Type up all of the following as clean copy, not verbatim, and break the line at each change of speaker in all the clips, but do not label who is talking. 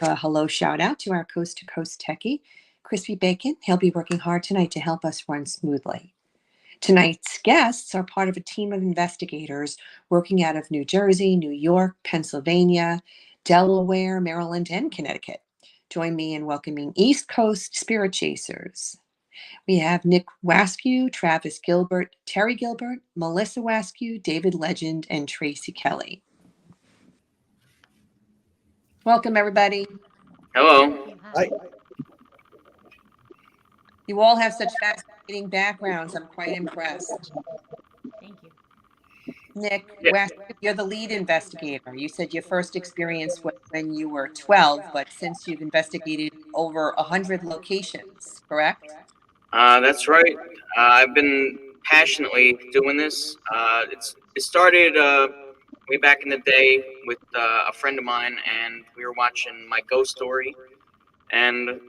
A hello shout out to our coast to coast techie, Crispy Bacon. He'll be working hard tonight to help us run smoothly. Tonight's guests are part of a team of investigators working out of New Jersey, New York, Pennsylvania, Delaware, Maryland, and Connecticut. Join me in welcoming East Coast Spirit Chasers. We have Nick Waskew, Travis Gilbert, Terry Gilbert, Melissa Waskew, David Legend, and Tracy Kelly. Welcome, everybody.
Hello.
Hi.
You all have such fascinating backgrounds. I'm quite impressed.
Thank you.
Nick,
Yeah.
you're the lead investigator. You said your first experience was when you were 12, but since you've investigated over 100 locations, correct?
That's right. I've been passionately doing this. It started way back in the day with a friend of mine, and we were watching My Ghost Story. And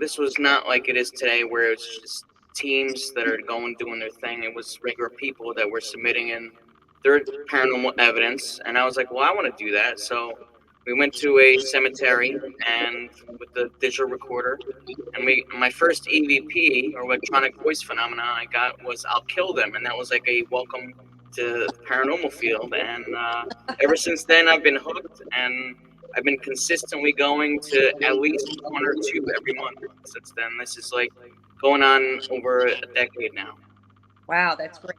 this was not like it is today, where it's just teams that are going doing their thing. It was regular people that were submitting in their paranormal evidence, and I was like, well, I want to do that. So we went to a cemetery and with the digital recorder, and my first EVP, or electronic voice phenomena, I got was "I'll kill them," and that was like a welcome to the paranormal field. And ever since then, I've been hooked, and I've been consistently going to at least one or two every month since then. This is like going on over a decade now.
Wow, that's great.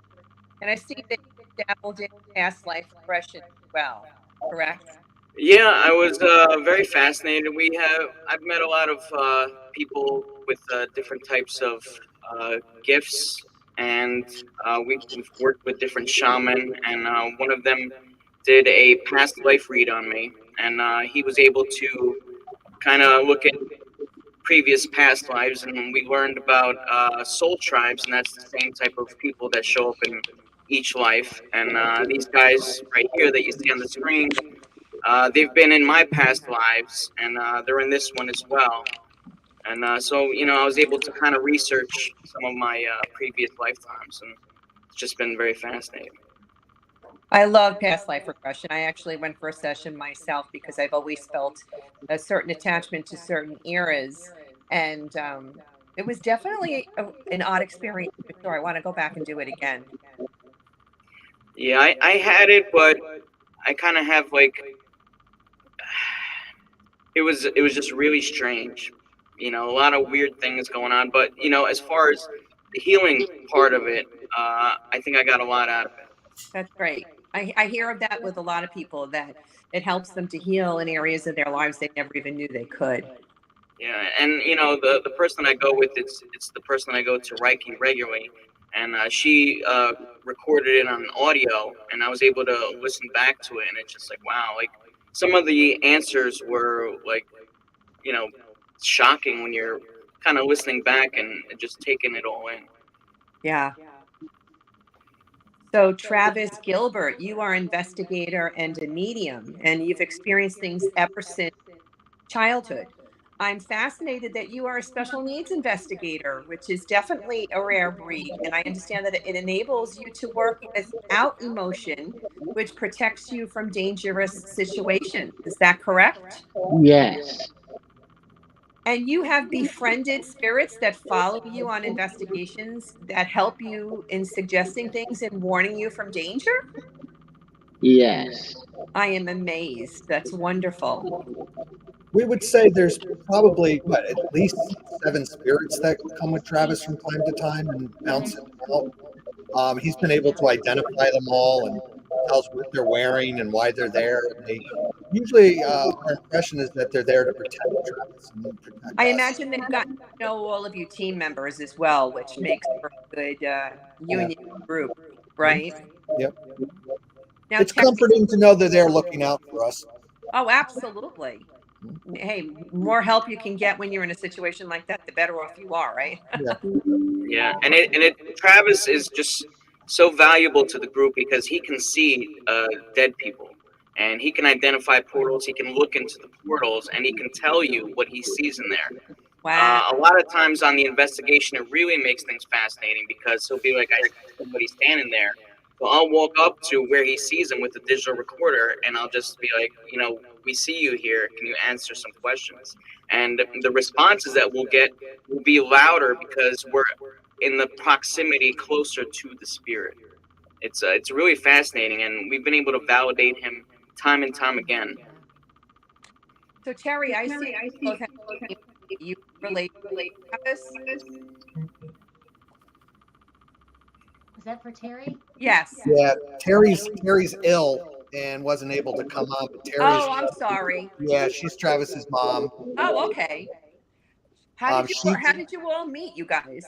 And I see that you dabbled in past life regression as well, correct?
Yeah, I was very fascinated. I've met a lot of people with different types of gifts, and we've worked with different shaman, and one of them did a past life read on me, and he was able to kind of look at previous past lives, and we learned about soul tribes, and that's the same type of people that show up in each life. And these guys right here that you see on the screen, they've been in my past lives, and they're in this one as well. And so, I was able to kind of research some of my previous lifetimes, and it's just been very fascinating.
I love past life regression. I actually went for a session myself because I've always felt a certain attachment to certain eras. And it was definitely an odd experience. So I want to go back and do it again.
Yeah, I had it, but I kind of have like it was just really strange. A lot of weird things going on, but as far as the healing part of it, I think I got a lot out of it.
That's great. I hear of that with a lot of people that it helps them to heal in areas of their lives they never even knew they could.
Yeah, and the person I go with, it's the person I go to Reiki regularly, and she recorded it on audio, and I was able to listen back to it, and it's just like wow, like some of the answers were like you know shocking when you're kind of listening back and just taking it all in.
Yeah. So, Travis Gilbert, you are an investigator and a medium, and you've experienced things ever since childhood. I'm fascinated that you are a special needs investigator, which is definitely a rare breed. And I understand that it enables you to work without emotion, which protects you from dangerous situations. Is that correct?
Yes.
And you have befriended spirits that follow you on investigations that help you in suggesting things and warning you from danger?
Yes.
I am amazed. That's wonderful.
We would say there's probably at least 7 spirits that come with Travis from time to time and bounce in and out. He's been able to identify them all and tells what they're wearing and why they're there. And they usually our impression is that they're there to protect Travis and protect
I
us.
imagine they've gotten to know all of you team members as well, which makes for a good union group, right?
Yep.
Now,
It's
Terry,
comforting to know that they're looking out for us.
oh, absolutely. Hey, more help you can get when you're in a situation like that, the better off you are, right?
Yeah.
Yeah, and Travis is just so valuable to the group because he can see dead people, and he can identify portals. He can look into the portals, and he can tell you what he sees in there.
Wow.
A lot of times on the investigation, it really makes things fascinating because he'll be like, "I see somebody standing there." So I'll walk up to where he sees him with the digital recorder, and I'll just be like, we see you here. Can you answer some questions? And the responses that we'll get will be louder because we're in the proximity closer to the spirit. It's really fascinating, and we've been able to validate him time and time again.
So Terry, I see you both have you relate to Travis?
Is that for Terry?
Yes.
Yeah, Terry's ill and wasn't able to come on. But Terry's,
Oh, I'm sorry.
yeah, she's Travis's mom.
Oh, okay.
She,
How did you all meet, you guys?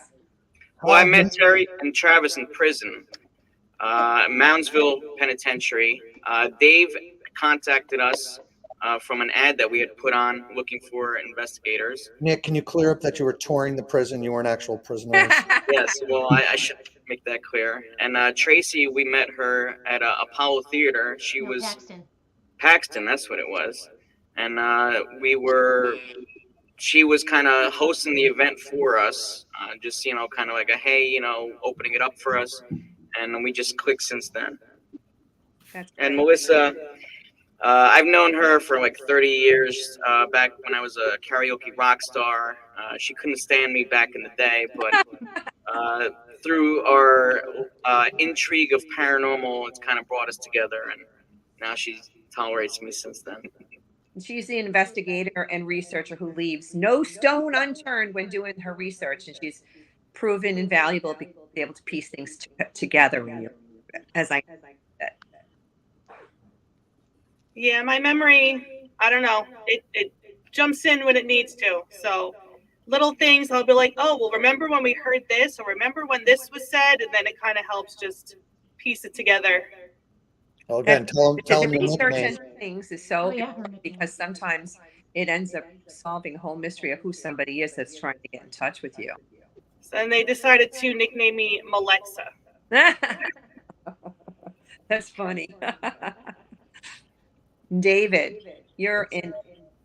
Well, I met Terry and Travis in prison, Moundsville Penitentiary. Dave contacted us from an ad that we had put on looking for investigators.
Nick, can you clear up that you were touring the prison? You weren't actual prisoners.
Yes, well, I should make that clear. And Tracy, we met her at Apollo Theater. She was Paxton, that's what it was. And she was kind of hosting the event for us, just, kind of like a, hey, opening it up for us. And we just clicked since then.
That's
And
great.
Melissa, I've known her for like 30 years, back when I was a karaoke rock star. She couldn't stand me back in the day, but through our intrigue of paranormal, it's kind of brought us together, and now she tolerates me since then.
She's the investigator and researcher who leaves no stone unturned when doing her research, and she's proven invaluable because she's able to piece things together. As I said.
Yeah, my memory, I don't know. It jumps in when it needs to. So little things, I'll be like, oh, well, remember when we heard this, or remember when this was said, and then it kind of helps just piece it together.
Well, again, tell
The
them your
research
nickname.
and things is so important because sometimes it ends up solving a whole mystery of who somebody is that's trying to get in touch with you.
And they decided to nickname me Malexa.
That's funny. David, you're in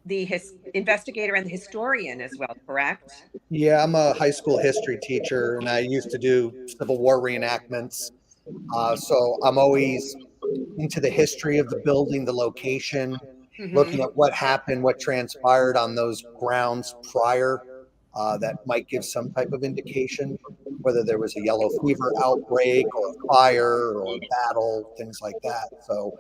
the investigator and the historian as well, correct?
Yeah, I'm a high school history teacher, and I used to do Civil War reenactments. So I'm always into the history of the building, the location, looking at what happened, what transpired on those grounds prior, that might give some type of indication, whether there was a yellow fever outbreak or a fire or a battle, things like that. So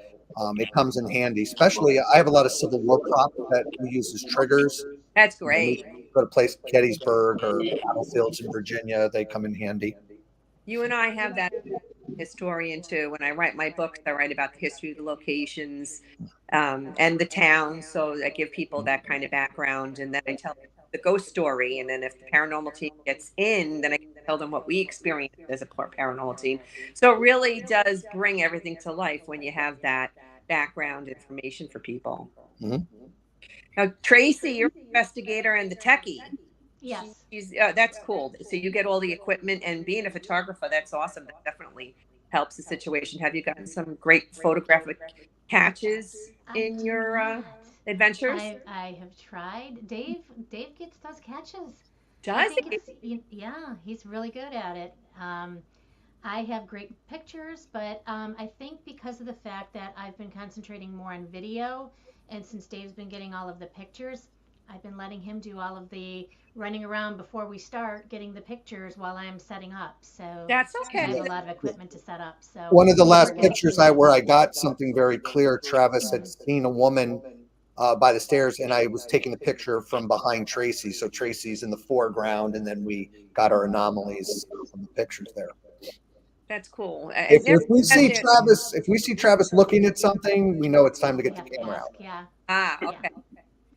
it comes in handy, especially I have a lot of Civil War props that we use as triggers.
That's great.
Go to place Gettysburg or battlefields in Virginia, they come in handy.
You and I have that historian too. When I write my books, I write about the history of the locations and the towns. So I give people that kind of background, and then I tell the ghost story. And then if the paranormal team gets in, then I can tell them what we experienced as a paranormal team. So it really does bring everything to life when you have that background information for people.
Mm-hmm.
Now, Tracy, you're an investigator and the techie.
Yes.
That's cool. So you get all the equipment, and being a photographer, that's awesome. That definitely helps the situation. Have you gotten some great photographic catches in your adventures?
I have tried. Dave gets those catches.
Does
he? Yeah, he's really good at it. I have great pictures, but I think because of the fact that I've been concentrating more on video, and since Dave's been getting all of the pictures, I've been letting him do all of the running around before we start getting the pictures while I'm setting up. So
that's okay.
I have a lot of equipment to set up. So
one of the last pictures where I got something very clear, Travis had seen a woman by the stairs, and I was taking the picture from behind Tracy. So Tracy's in the foreground, and then we got our anomalies from the pictures there.
That's cool.
If we see Travis looking at something, we know it's time to get the camera out.
Yeah.
Okay.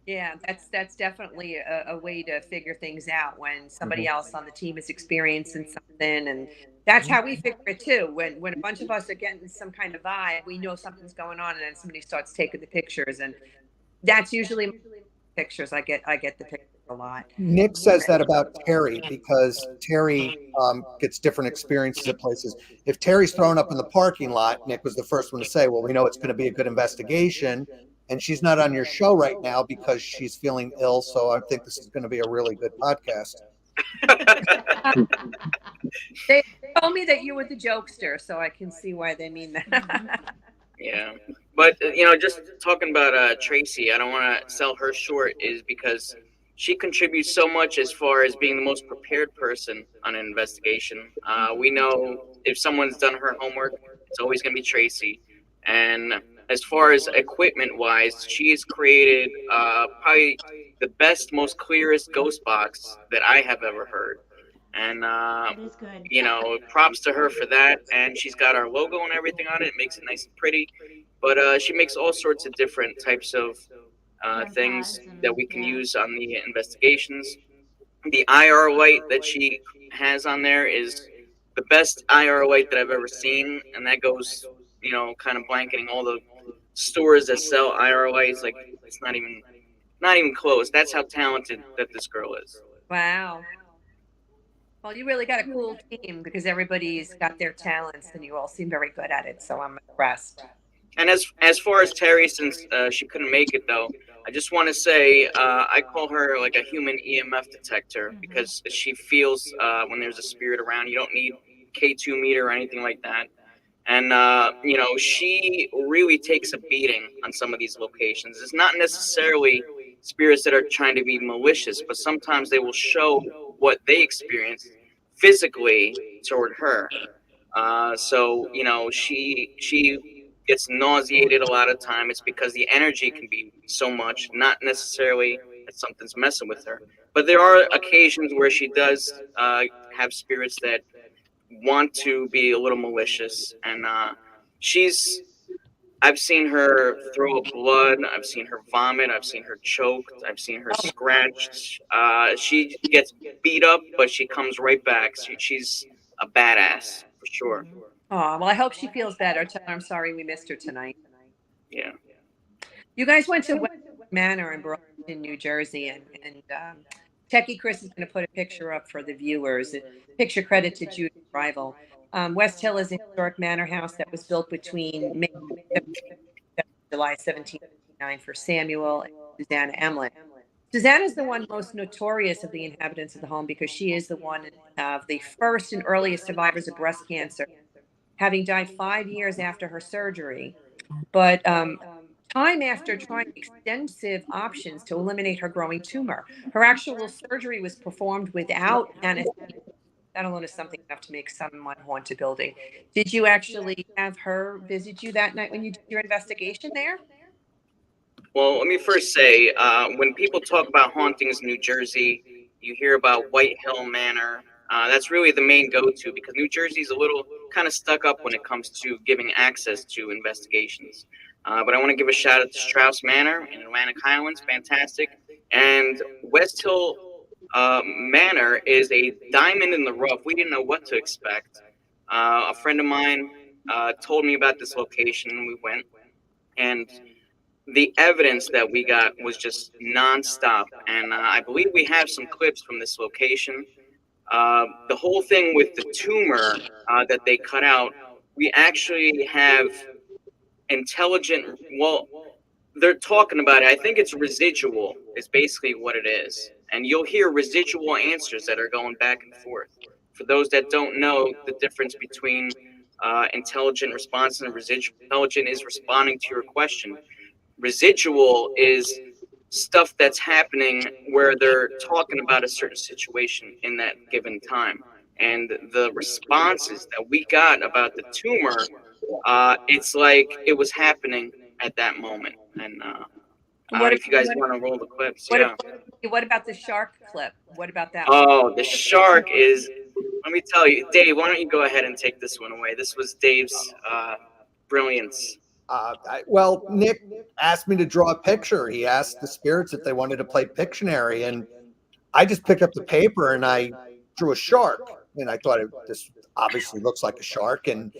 Yeah, that's definitely a way to figure things out when somebody else on the team is experiencing something, and that's how we figure it too. When a bunch of us are getting some kind of vibe, we know something's going on, and then somebody starts taking the pictures, and that's usually pictures. I get the pictures a lot.
Nick says that about Terry because Terry gets different experiences at places. If Terry's thrown up in the parking lot, Nick was the first one to say, well, we know it's going to be a good investigation. And she's not on your show right now because she's feeling ill. So I think this is going to be a really good podcast.
They told me that you were the jokester, so I can see why they mean that.
Yeah. But just talking about Tracy, I don't want to sell her short, is because she contributes so much as far as being the most prepared person on an investigation. We know if someone's done her homework, it's always going to be Tracy. And as far as equipment wise, she has created probably the best, most clearest ghost box that I have ever heard. And
That is good.
props to her for that. And she's got our logo and everything on it. It makes it nice and pretty. But she makes all sorts of different types of
REM
things
pods
that
and
we can
yeah.
use on the investigations. The IR light that she has on there is the best IR light that I've ever seen, and that goes, kind of blanketing all the stores that sell IR lights. Like it's not even close. That's how talented that this girl is.
Wow. Well, you really got a cool team because everybody's got their talents and you all seem very good at it. So I'm impressed.
And as far as Terry, since she couldn't make it though, I just want to say I call her like a human EMF detector because she feels when there's a spirit around. You don't need K2 meter or anything like that. And she really takes a beating on some of these locations. It's not necessarily spirits that are trying to be malicious, but sometimes they will show what they experience physically toward her. So she gets nauseated a lot of time. It's because the energy can be so much, not necessarily that something's messing with her. But there are occasions where she does have spirits that want to be a little malicious, and she's. I've seen her throw up blood. I've seen her vomit. I've seen her choked. I've seen her scratched. She gets beat up, but she comes right back. She's a badass for sure.
Oh, well, I hope she feels better. Tell her I'm sorry we missed her tonight.
Yeah.
You guys went to West Manor in Burlington, New Jersey, and Techie Chris is going to put a picture up for the viewers. Picture credit to Judy's rival. West Hill is a historic manor house that was built between May and July 1799 for Samuel and Susanna Emlyn. Susanna is the one most notorious of the inhabitants of the home because she is the one of the first and earliest survivors of breast cancer, having died 5 years after her surgery. But time after trying extensive options to eliminate her growing tumor, her actual surgery was performed without anesthesia. That alone is something enough to make someone haunt a building. Did you actually have her visit you that night when you did your investigation there?
Well, let me first say, when people talk about hauntings in New Jersey, you hear about White Hill Manor. That's really the main go-to because New Jersey's a little kind of stuck up when it comes to giving access to investigations. But I want to give a shout out to Strauss Manor in Atlantic Highlands, fantastic. And West Hill Manor is a diamond in the rough. We didn't know what to expect. A friend of mine told me about this location, and we went. And the evidence that we got was just nonstop. And I believe we have some clips from this location. The whole thing with the tumor that they cut out, we actually have intelligent, well, they're talking about it. I think it's residual, is basically what it is. And you'll hear residual answers that are going back and forth. For those that don't know the difference between intelligent response and residual, intelligent is responding to your question. Residual is stuff that's happening where they're talking about a certain situation in that given time. And the responses that we got about the tumor, it's like it was happening at that moment. And I don't know
What,
if you guys want to roll the clips.
what,
Yeah.
what about the shark clip? What about that?
Oh, the shark is. Let me tell you, Dave. Why don't you go ahead and take this one away? This was Dave's brilliance.
Well, Nick asked me to draw a picture. He asked the spirits if they wanted to play Pictionary, and I just picked up the paper and I drew a shark. And I thought this obviously looks like a shark. And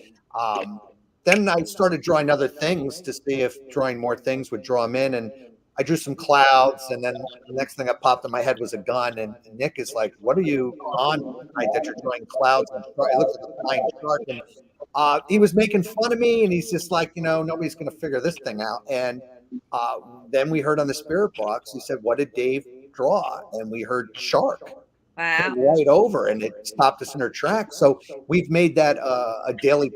then I started drawing other things to see if drawing more things would draw them in. And I drew some clouds. And then the next thing that popped in my head was a gun. And Nick is like, "What are you on tonight that you're drawing clouds? And it looks like a flying shark." And he was making fun of me, and he's just like, nobody's going to figure this thing out. And then we heard on the spirit box, he said, "What did Dave draw?" And we heard shark
Wow.
right over, and it stopped us in our tracks. So we've made that a daily,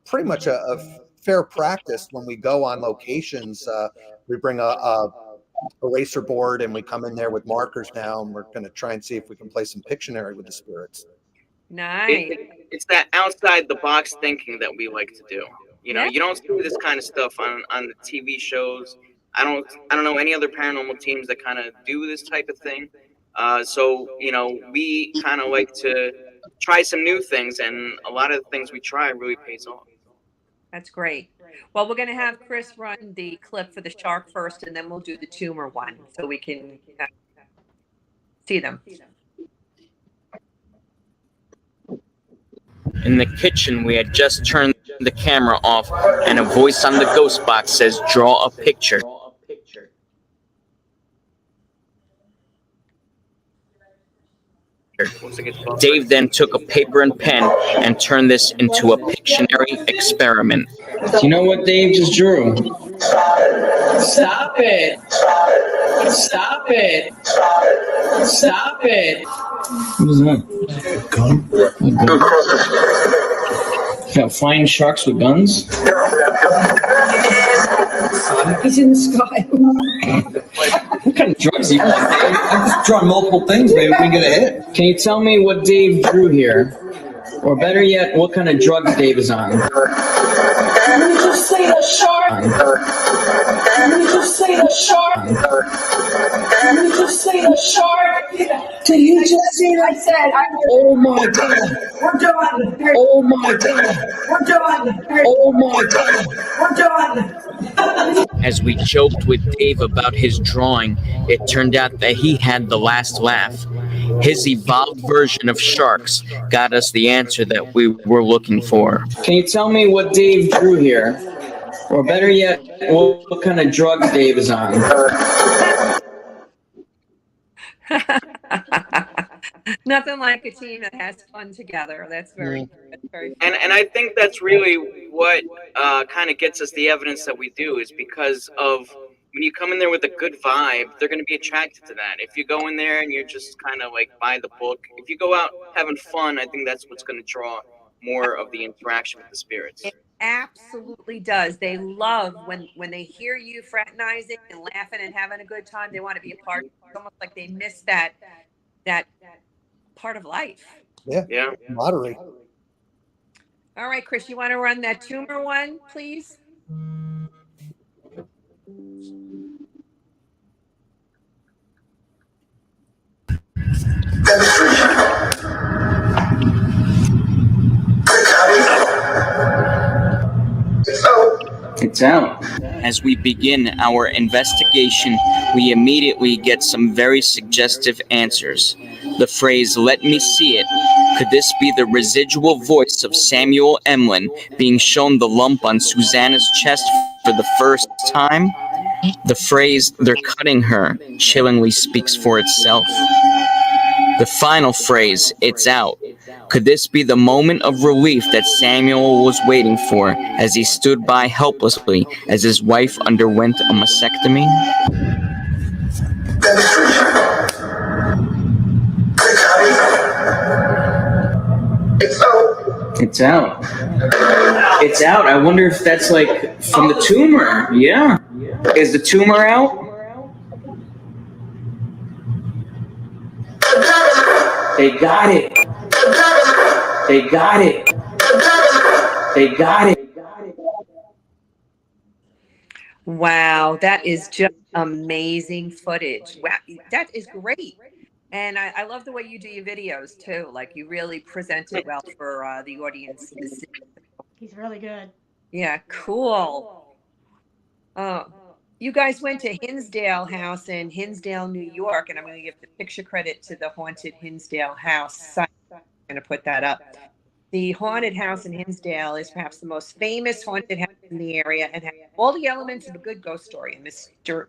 pretty much a fair practice when we go on locations. We bring a eraser board and we come in there with markers now, and we're going to try and see if we can play some Pictionary with the spirits.
Nice.
It's that outside the box thinking that we like to do.
Yeah.
You don't see this kind of stuff on the TV shows. I don't know any other paranormal teams that kind of do this type of thing. So we kind of like to try some new things, and a lot of the things we try really pays off.
That's great. Well, we're going to have Chris run the clip for the shark first, and then we'll do the tumor one so we can see them.
In the kitchen, we had just turned the camera off, and a voice on the ghost box says, "Draw a picture." Dave then took a paper and pen and turned this into a Pictionary experiment.
Do you know what Dave just drew? Stop it! Stop it! Stop it! What is that? Gun? Got flying sharks with guns?
He's in the sky.
What kind of drugs do you want, Dave?
I'm just drawing multiple things. Maybe we can get a hit.
Can you tell me what Dave drew here? Or better yet, what kind of drugs Dave is on?
Let me just say the shark. Let me just say the shark. Let me just say the shark. Did you just see what I said?
Oh my god!
We're done.
Oh my god!
We're done.
Oh my god!
We're done.
As we joked with Dave about his drawing, it turned out that he had the last laugh. His evolved version of sharks got us the answer that we were looking for.
Can you tell me what Dave drew here? Or better yet, what kind of drugs Dave is on?
Nothing like a team that has fun together. That's very fun.
And I think that's really what kind of gets us the evidence that we do, is because of when you come in there with a good vibe, they're going to be attracted to that. If you go in there and you're just kind of like by the book, if you go out having fun, I think that's what's going to draw more of the interaction with the spirits.
It absolutely does. They love when they hear you fraternizing and laughing and having a good time. They want to be a part. It's almost like they miss that part of life.
Yeah.
Lottery.
All right, Chris, you want to run that tumor one, please?
It's out.
As we begin our investigation, we immediately get some very suggestive answers. The phrase, "let me see it." Could this be the residual voice of Samuel Emlyn being shown the lump on Susanna's chest for the first time? The phrase, "they're cutting her," chillingly speaks for itself. The final phrase, "it's out." Could this be the moment of relief that Samuel was waiting for as he stood by helplessly as his wife underwent a mastectomy?
It's out. It's out. I wonder if that's like from the tumor. Yeah. Is the tumor out? They got it. They got it. They got it.
Wow, that is just amazing footage. Wow, that is great. And I love the way you do your videos too. Like you really present it well for the audience to see.
He's really good.
Yeah, cool. You guys went to Hinsdale House in Hinsdale, New York, and I'm going to give the picture credit to the Haunted Hinsdale House site. I'm going to put that up. The haunted house in Hinsdale is perhaps the most famous haunted house in the area and has all the elements of a good ghost story: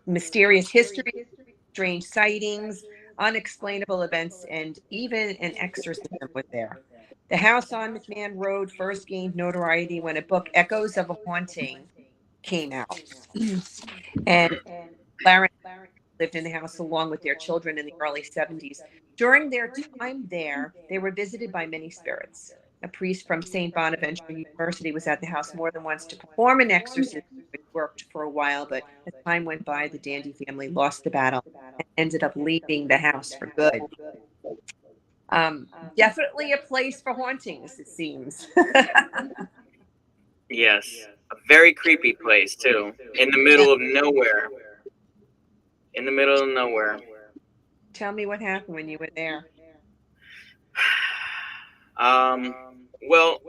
mysterious history, strange sightings, unexplainable events, and even an exorcism was there. The house on McMahon Road first gained notoriety when a book, Echoes of a Haunting, came out. And Clarence lived in the house along with their children in the early 70s. During their time there, they were visited by many spirits. A priest from St. Bonaventure University was at the house more than once to perform an exorcism, which worked for a while, but as time went by, the Dandy family lost the battle and ended up leaving the house for good. Definitely a place for hauntings, it seems.
Yes, a very creepy place too, in the middle of nowhere. In the middle of nowhere.
Tell me what happened when you were there.
Well,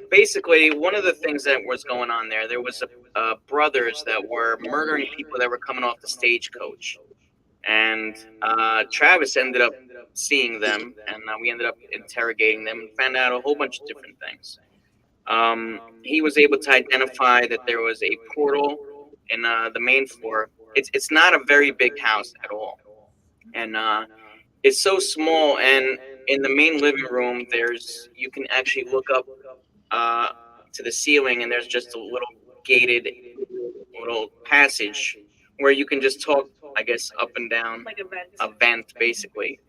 basically one of the things that was going on there, there was brothers that were murdering people that were coming off the stagecoach, and Travis ended up seeing them, and we ended up interrogating them and found out a whole bunch of different things. He was able to identify that there was a portal in the main floor. It's not a very big house at all, and it's so small. And in the main living room, you can actually look up to the ceiling, and there's just a little gated little passage where you can just talk, I guess, up and down,
Like
a vent basically,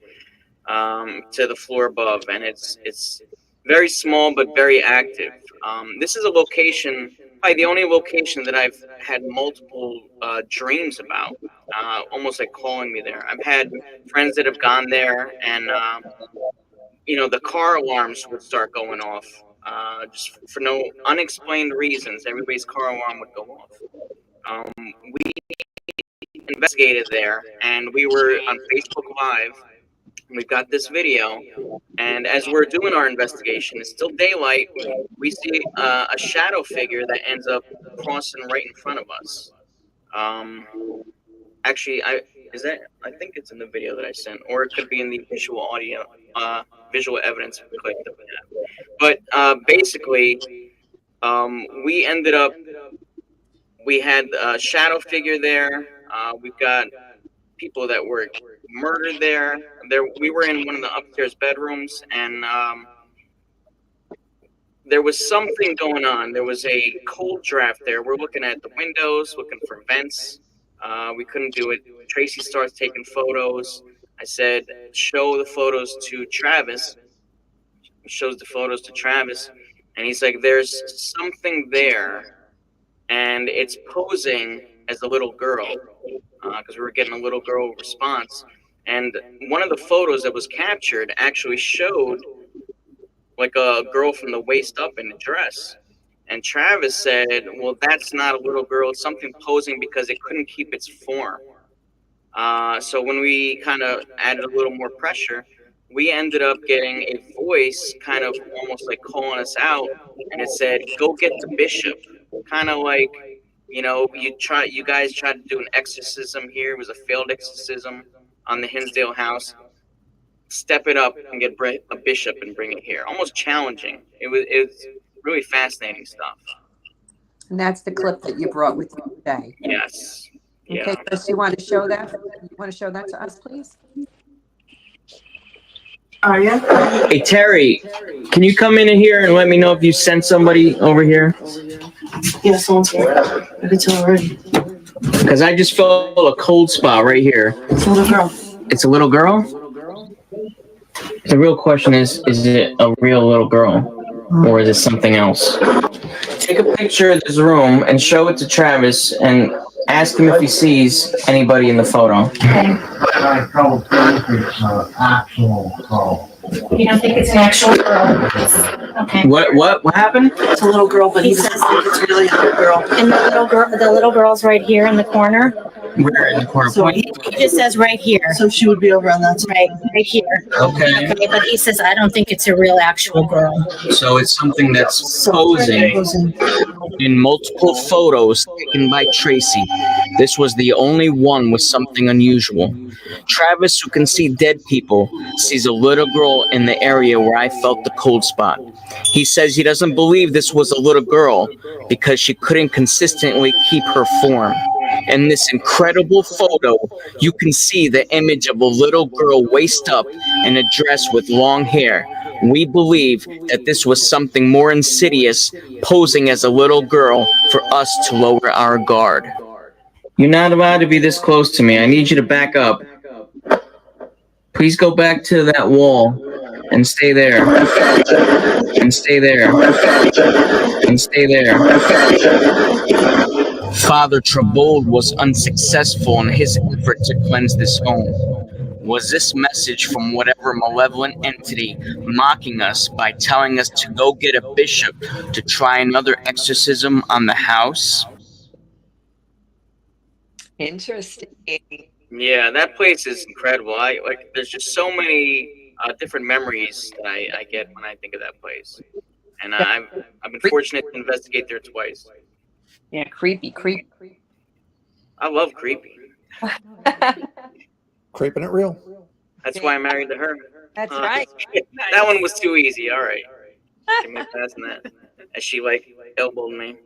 to the floor above, and it's very small but very active. This is a location, probably the only location that I've had multiple dreams about, almost like calling me there. I've had friends that have gone there, and the car alarms would start going off, just for no unexplained reasons. Everybody's car alarm would go off. We investigated there, and we were on Facebook Live. We've got this video, and as we're doing our investigation, it's still daylight. We see a shadow figure that ends up crossing right in front of us. Actually, I think it's in the video that I sent, or it could be in the visual visual evidence clip that we have. But basically, we had a shadow figure there. We've got people that were murdered there. We were in one of the upstairs bedrooms, and there was something going on. There was a cold draft there. We're looking at the windows, looking for vents. We couldn't do it. Tracy starts taking photos. I said, show the photos to Travis. He shows the photos to Travis, and he's like, there's something there, and it's posing as a little girl, because we were getting a little girl response. And one of the photos that was captured actually showed like a girl from the waist up in a dress. And Travis said, well, that's not a little girl. It's something posing because it couldn't keep its form. So when we kind of added a little more pressure, we ended up getting a voice kind of almost like calling us out. And it said, go get the bishop. Kind of like, you guys tried to do an exorcism here. It was a failed exorcism on the Hinsdale house. Step it up and get a bishop and bring it here. Almost challenging. It was really fascinating stuff.
And that's the clip that you brought with you today.
Yes.
Okay,
Yeah.
Chris, you want to show that? You want to show that to us, please?
Are you?
Hey, Terry, can you come in here and let me know if you sent somebody over here?
Yeah, someone's here. I can tell already.
Because I just felt a cold spot right here.
It's a little girl.
It's a little girl? The real question is it a real little girl? Or is it something else? Take a picture of this room and show it to Travis and ask him if he sees anybody in the photo.
You don't think it's an actual girl? Okay.
What happened?
It's a little girl, but he says it's really a little girl.
And the little girl's right here in the corner.
Where in the corner?
So
He just says right here.
So she would be over on that side.
Right here.
Okay.
Okay, but he says, I don't think it's a real actual girl.
So it's something that's posing in multiple photos taken by Tracy. This was the only one with something unusual. Travis, who can see dead people, sees a little girl in the area where I felt the cold spot. He says he doesn't believe this was a little girl because she couldn't consistently keep her form. In this incredible photo, you can see the image of a little girl waist up in a dress with long hair. We believe that this was something more insidious, posing as a little girl for us to lower our guard. You're not allowed to be this close to me. I need you to back up. Please go back to that wall. and stay there, and stay there, and stay there. Father Trebold was unsuccessful in his effort to cleanse this home. Was this message from whatever malevolent entity mocking us by telling us to go get a bishop to try another exorcism on the house?
Interesting.
Yeah, that place is incredible. I like. There's just so many different memories that I get when I think of that place, and I've been fortunate to investigate there twice.
Yeah, creepy.
I love creepy.
Creepin It Reel.
That's why I married to her.
That's right.
That one was too easy. All right, give me a pass on that. As she like elbowed me.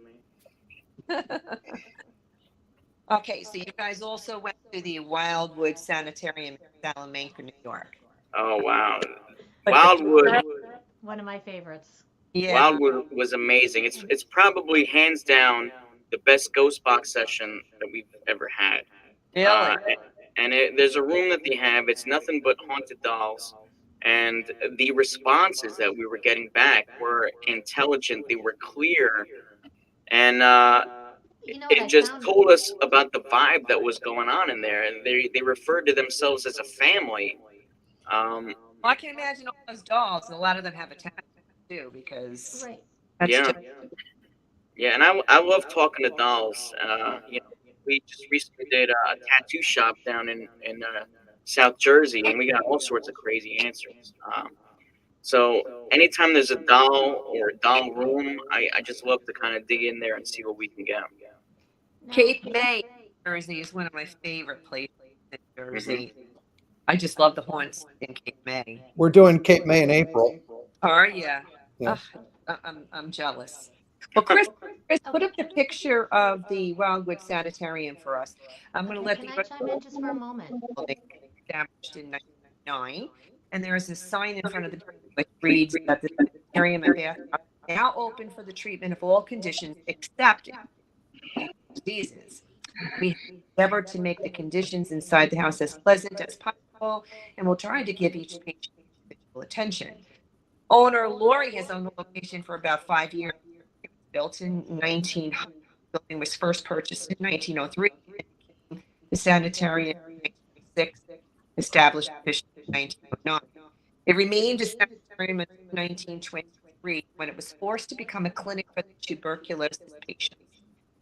Okay, so you guys also went to the Wildwood Sanitarium in Salamanca, New York.
Oh wow,
But
Wildwood.
One of my favorites.
Yeah.
Wildwood was amazing. It's probably hands down the best ghost box session that we've ever had.
Really?
There's a room that they have. It's nothing but haunted dolls, and the responses that we were getting back were intelligent. They were clear, and
You know what I
it just
found?
told us about the vibe that was going on in there. And they referred to themselves as a family.
Well, I can imagine all those dolls. A lot of them have attachments too, because
Right.
that's
Yeah.
just
Yeah, and I love talking to dolls. You know, we just recently did a tattoo shop down in South Jersey, and we got all sorts of crazy answers. So anytime there's a doll or a doll room, I just love to kind of dig in there and see what we can get.
Cape May, Jersey is one of my favorite places in Jersey. I just love the haunts in Cape May.
We're doing Cape May in April.
Are you?
Yeah.
I'm jealous. Well, Chris, put up the picture of the Wildwood Sanitarium for us. I'm going to let
Can I chime in just for a moment?
building established in 1999, and there is a sign in front of the building which reads that the sanitarium and bathhouse are now open for the treatment of all conditions except diseases. We endeavor to make the conditions inside the house as pleasant as possible, and we'll try to give each patient individual attention. Owner Lori has owned the location for about 5 years. It was built in 1900. The building was first purchased in 1903. The sanitarium in 1906, established officially in 1909. It remained a sanitarium until 1923 when it was forced to become a clinic for the tuberculosis patients.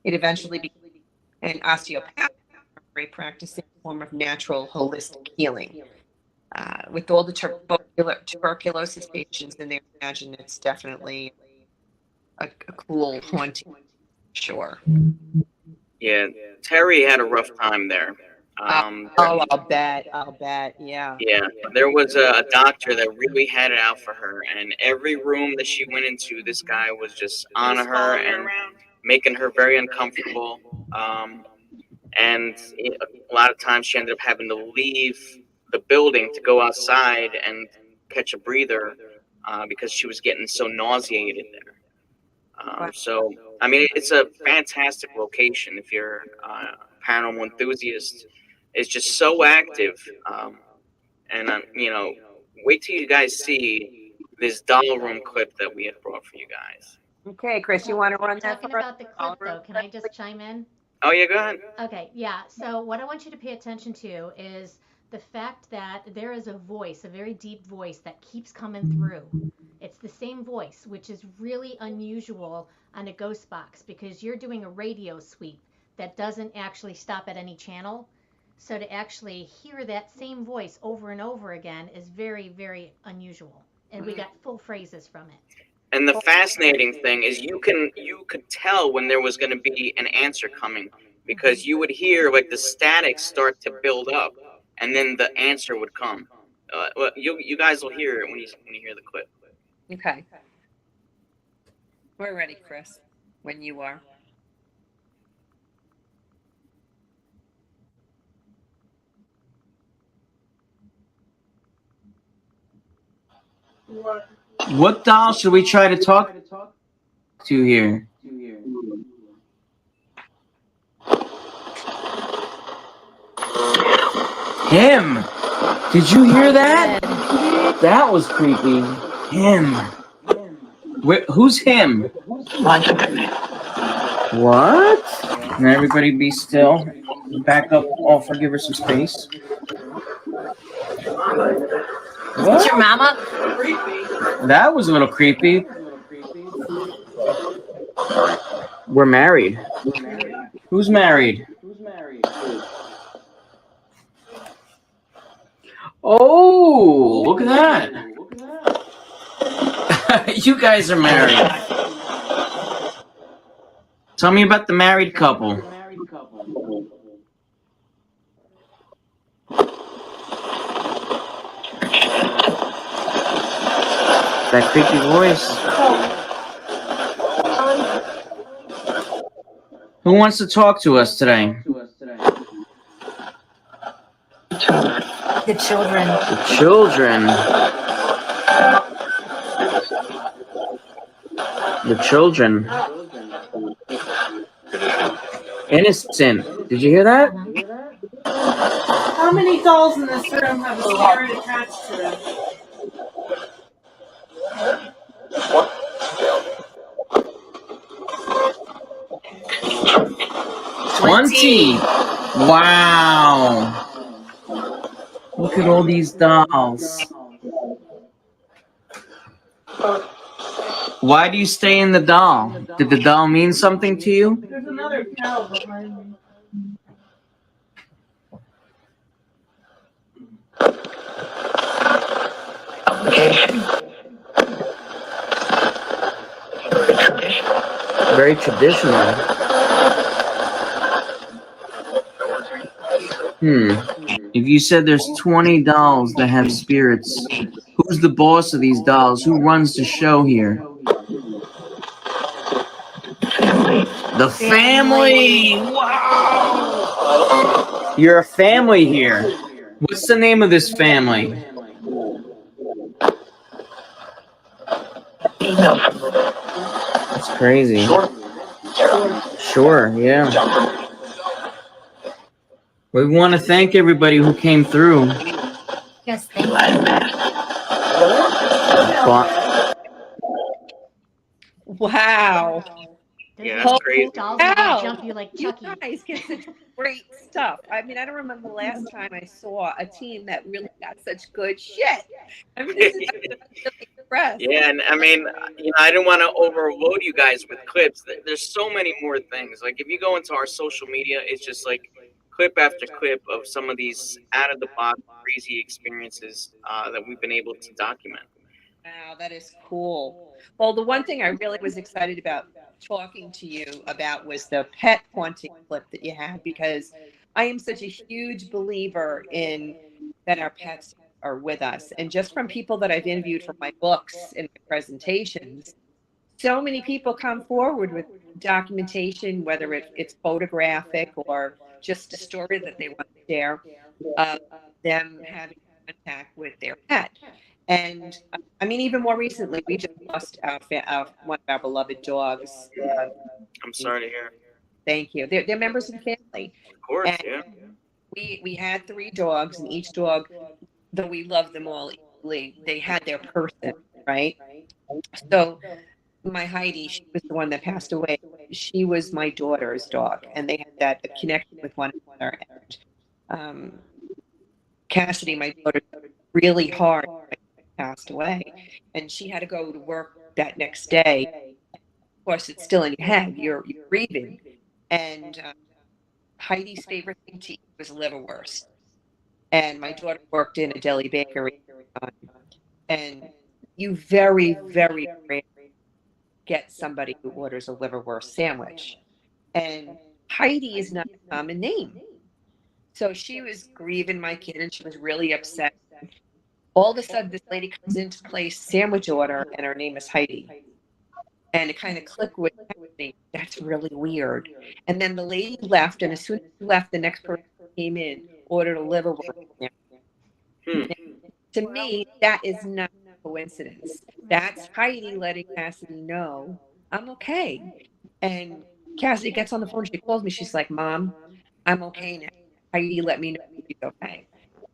It eventually became an osteopathic practicing form of natural holistic healing. With all the tuberculosis patients in there, I imagine it's definitely a cool haunting. Sure.
Yeah, Terry had a rough time there.
I'll bet. Yeah.
Yeah, there was a doctor that really had it out for her, and every room that she went into, this guy was just on her
Following her
and
around.
making her very uncomfortable. And a lot of times she ended up having to leave the building to go outside and catch a breather because she was getting so nauseated there. So, I mean, it's a fantastic location if you're a paranormal enthusiast. It's just so active. You know, wait till you guys see this doll room clip that we had brought for you guys.
Okay, Chris, you want to run that
Talking
for us?
about the clip, though, can I just chime in?
Oh, yeah, go ahead.
Okay, yeah. So what I want you to pay attention to is the fact that there is a voice, a very deep voice that keeps coming through. It's the same voice, which is really unusual on a ghost box because you're doing a radio sweep that doesn't actually stop at any channel. So to actually hear that same voice over and over again is very, very unusual. And we got full phrases from it.
And the fascinating thing is you could tell when there was going to be an answer coming because you would hear like the static start to build up, and then the answer would come. Well, you guys will hear it when you hear the clip.
Okay. We're ready, Chris, when you are.
What doll should we try to talk to here? Him! Did you hear that? That was creepy. Him. Who's him? What? Can everybody be still? Back up. Offer, give her some space. What?
Your mama?
That was a little creepy. We're married. Who's married? Oh, look at that. You guys are married. Tell me about the married couple. That creepy voice. Who wants to talk to us today?
The children.
The children. The children. Innocent. Did you hear that?
How many dolls in this room have a spirit attached to them?
$20. Wow. Look at all these dolls. Why do you stay in the doll? Did the doll mean something to you?
There's another cow behind me.
Very traditional. If you said there's 20 dolls that have spirits, who's the boss of these dolls? Who runs the show here? The family! Wow! You're a family here. What's the name of this family? That's crazy. Sure, yeah. We want to thank everybody who came through.
Yes, thank you.
Wow.
Yeah, that's crazy.
Dolls that
Wow.
jump you like
You
Chucky.
guys get such great stuff. I mean, I don't remember the last time I saw a team that really got such good shit. I mean, this is really impressed.
Yeah, and I mean, I didn't want to overload you guys with clips. There's so many more things. Like if you go into our social media, it's just like clip after clip of some of these out of the box crazy experiences that we've been able to document.
Wow, that is cool. Well, the one thing I really was excited about talking to you about was the pet haunting clip that you had, because I am such a huge believer in that our pets are with us. And just from people that I've interviewed for my books and my presentations, so many people come forward with documentation, whether it's photographic or just a story that they want to share of them having contact with their pet. And I mean, even more recently, we just lost one of our beloved dogs.
I'm sorry to hear.
Thank you. They're members of the family.
Of course,
And
yeah.
we had 3 dogs, and each dog, though we loved them all equally, they had their person, right? So my Heidi, she was the one that passed away. She was my daughter's dog, and they had that connection with one another. And Cassidy, my daughter, really hard, passed away, and she had to go to work that next day. Of course, it's still in your head. You're grieving, and Heidi's favorite thing to eat was liverwurst. And my daughter worked in a deli bakery, and you very, very rarely get somebody who orders a liverwurst sandwich. And Heidi is not a common name. So she was grieving my kid, and she was really upset. All of a sudden, this lady comes in to place sandwich order, and her name is Heidi. And it kind of clicked with me. That's really weird. And then the lady left, and as soon as she left, the next person came in, ordered a liverwurst. To me, that is not a coincidence. That's Heidi letting Cassidy know I'm okay. And Cassidy gets on the phone. She calls me. She's like, "Mom, I'm okay now. Heidi let me know she's okay."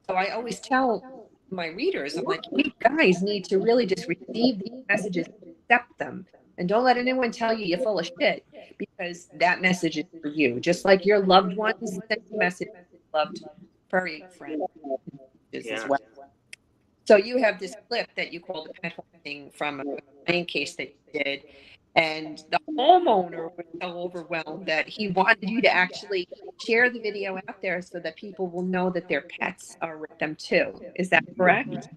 So I always tell my readers, I'm like, you guys need to really just receive these messages, accept them, and don't let anyone tell you you're full of shit, because that message is for you. Just like your loved ones send you messages, loved furry friends as
Yeah.
well. So you have this clip that you called a pet haunting from a complaint case that you did, and the homeowner was so overwhelmed that he wanted you to actually share the video out there so that people will know that their pets are with them too. Is that correct?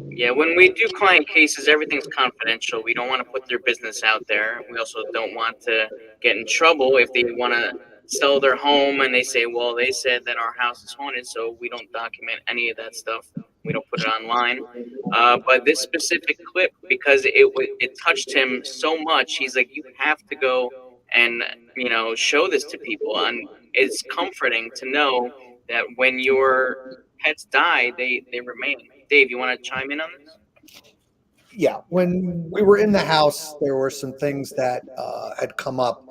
Yeah, when we do client cases, everything's confidential. We don't want to put their business out there. We also don't want to get in trouble if they want to sell their home and they say, well, they said that our house is haunted, so we don't document any of that stuff. We don't put it online. But this specific clip, because it touched him so much, he's like, you have to go and show this to people, and it's comforting to know that when your pets die, they remain. Dave, you want to chime in on this?
Yeah, when we were in the house, there were some things that had come up.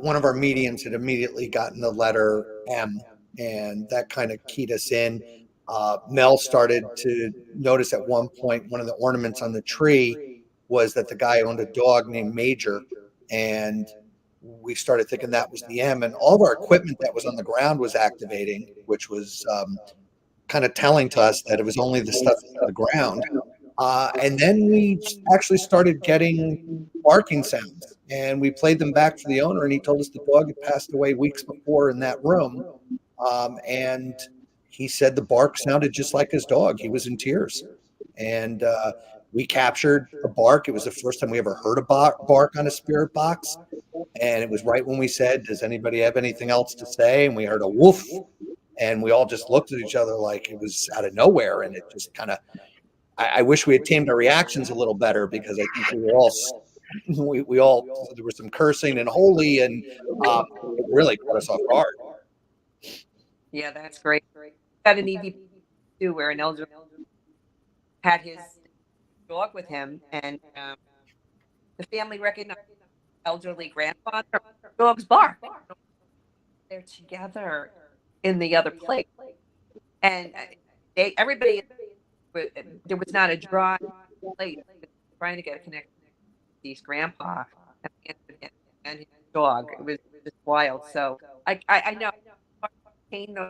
One of our mediums had immediately gotten the letter M, and that kind of keyed us in. Mel started to notice at one point one of the ornaments on the tree was that the guy owned a dog named Major, and we started thinking that was the M. And all of our equipment that was on the ground was activating, which was kind of telling to us that it was only the stuff on the ground. And then we actually started getting barking sounds, and we played them back for the owner, and he told us the dog had passed away weeks before in that room. And he said the bark sounded just like his dog. He was in tears. And we captured a bark. It was the first time we ever heard a bark on a spirit box. And it was right when we said, does anybody have anything else to say? And we heard a woof. And we all just looked at each other like it was out of nowhere. And it just kind of, I wish we had tamed our reactions a little better, because I think we all, there was some cursing and holy, and it really caught us off guard.
Yeah, that's great. Had an EVP too, where an elder had his dog with him, and the family recognized the elderly grandfather. Dogs bark. They're together in the other place, and everybody. There was not a dry place trying to get a connection with his grandpa and his dog. It was just wild. So I know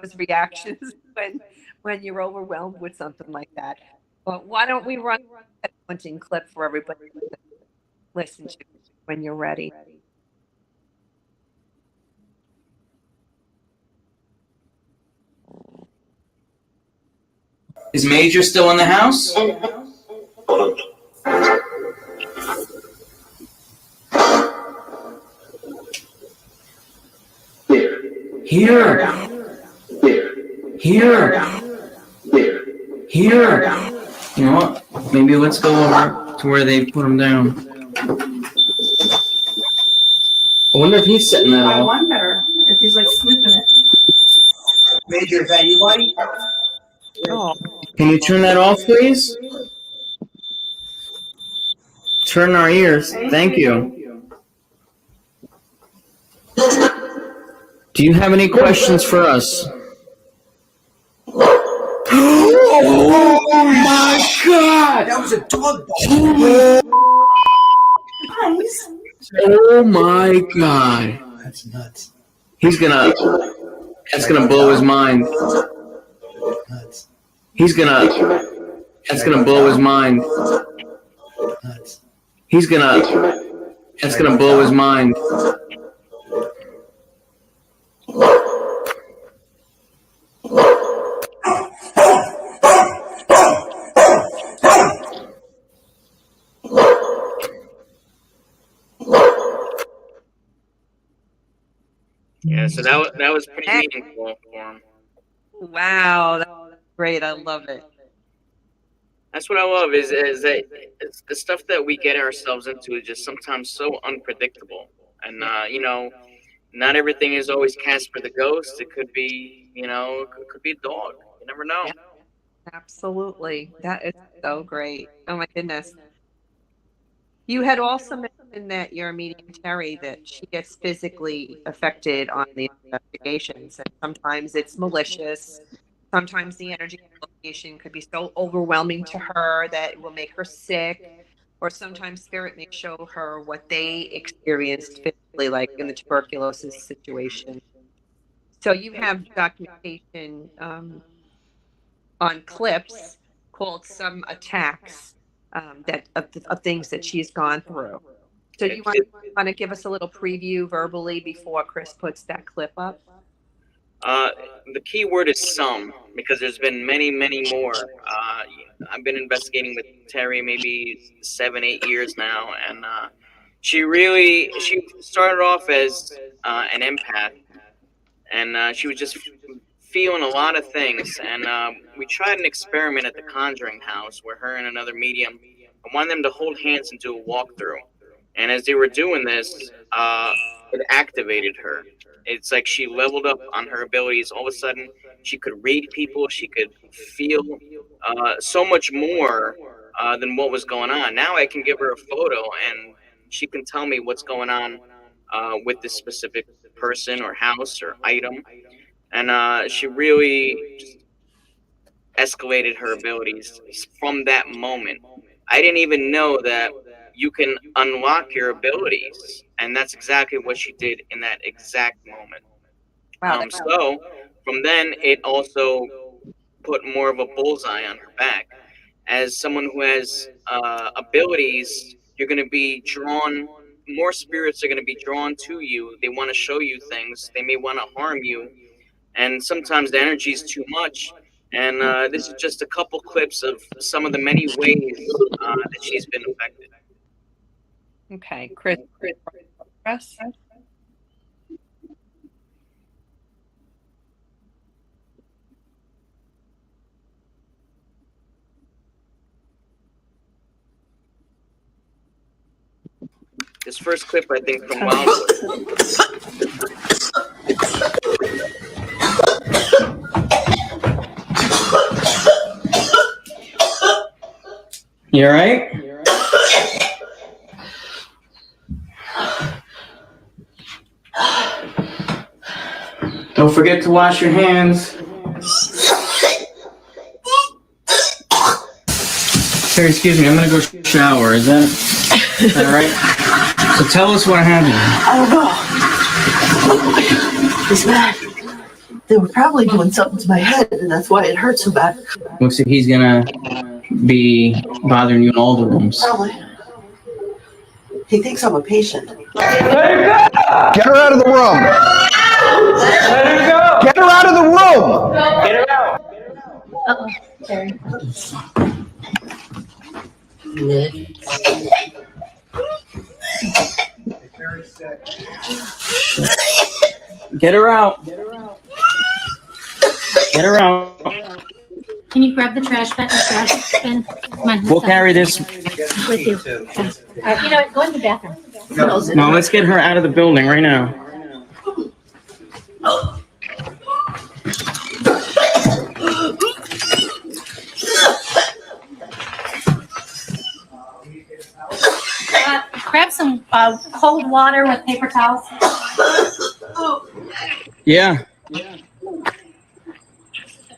those reactions when you're overwhelmed with something like that. But why don't we run a hunting clip for everybody to listen to when you're ready?
Is Major still in the house? Here. You know what? Maybe let's go over to where they put him down. I wonder if he's sitting there.
I wonder if he's like sniffing it. Major, is that you, buddy?
Oh,
Can you turn that off, please? Turn our ears. Thank you. Do you have any questions for us? Oh my God!
That was a dog.
Oh my God!
That's nuts.
That's gonna blow his mind.
Nuts.
That's gonna blow his mind.
Nuts.
That's gonna blow his mind.
Yeah, so that was pretty meaningful for him.
wow, that's great. I love it.
That's what I love is that it's the stuff that we get ourselves into is just sometimes so unpredictable, and not everything is always Casper the Ghost. It could be it could be a dog. You never know.
Yeah. Absolutely. That is so great. Oh my goodness. You had also mentioned that your medium Terry, that she gets physically affected on the investigations, and sometimes it's malicious, Sometimes the energy of the location could be so overwhelming to her that it will make her sick, or sometimes spirit may show her what they experienced physically, like in the tuberculosis situation. So you have documentation on clips called "Some Attacks" that of things that she's gone through. So you
It,
want to give us a little preview verbally before Chris puts that clip up?
Uh, the key word is some, because there's been many, many more. I've been investigating with Terry maybe 7, 8 years now, and she started off as an empath, and she was just feeling a lot of things. And we tried an experiment at the Conjuring House where her and another medium, I wanted them to hold hands and do a walkthrough. And as they were doing this, it activated her. It's like she leveled up on her abilities. All of a sudden, she could read people. She could feel so much more than what was going on. Now I can give her a photo, and she can tell me what's going on with this specific person or house or item. And she really just escalated her abilities from that moment. I didn't even know that you can unlock your abilities, and that's exactly what she did in that exact moment.
Wow,
So from then, it also put more of a bullseye on her back. As someone who has abilities, you're going to be drawn. More spirits are going to be drawn to you. They want to show you things. They may want to harm you, and sometimes the energy is too much. And this is just a couple clips of some of the many ways that she's been affected.
okay, Chris.
This first clip, I think, from Wildwood.
You all right? Don't forget to wash your hands. Terry, excuse me, I'm gonna go shower. Is that all right? So tell us what happened.
I don't know. It's bad. They were probably doing something to my head, and that's why it hurts so bad.
Looks like he's gonna be bothering you in all the rooms.
Probably. He thinks I'm a patient.
Get her out of the room. Let her go. Get her out of the room. Get her out.
Uh-oh, Terry.
Get her out. Get her out.
Can you grab the trash bin? Come on.
We'll carry this.
With you. You know what? Go in the bathroom.
No, let's get her out of the building right now.
Grab some cold water with paper towels.
Yeah.
The